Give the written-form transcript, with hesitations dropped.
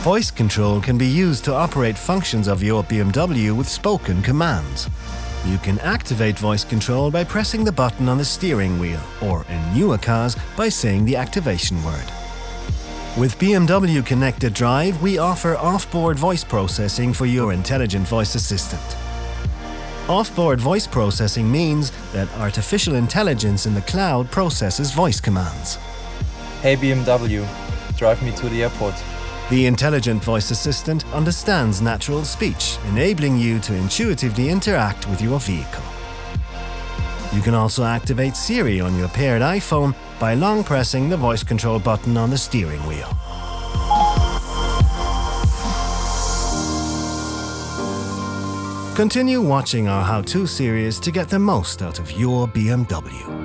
Voice control can be used to operate functions of your BMW with spoken commands. You can activate voice control by pressing the button on the steering wheel, or in newer cars, by saying the activation word. With BMW Connected Drive, we offer off-board voice processing for your intelligent voice assistant. Off-board voice processing means that artificial intelligence in the cloud processes voice commands. Hey BMW, drive me to the airport. The intelligent voice assistant understands natural speech, enabling you to intuitively interact with your vehicle. You can also activate Siri on your paired iPhone by long pressing the voice control button on the steering wheel. Continue watching our how-to series to get the most out of your BMW.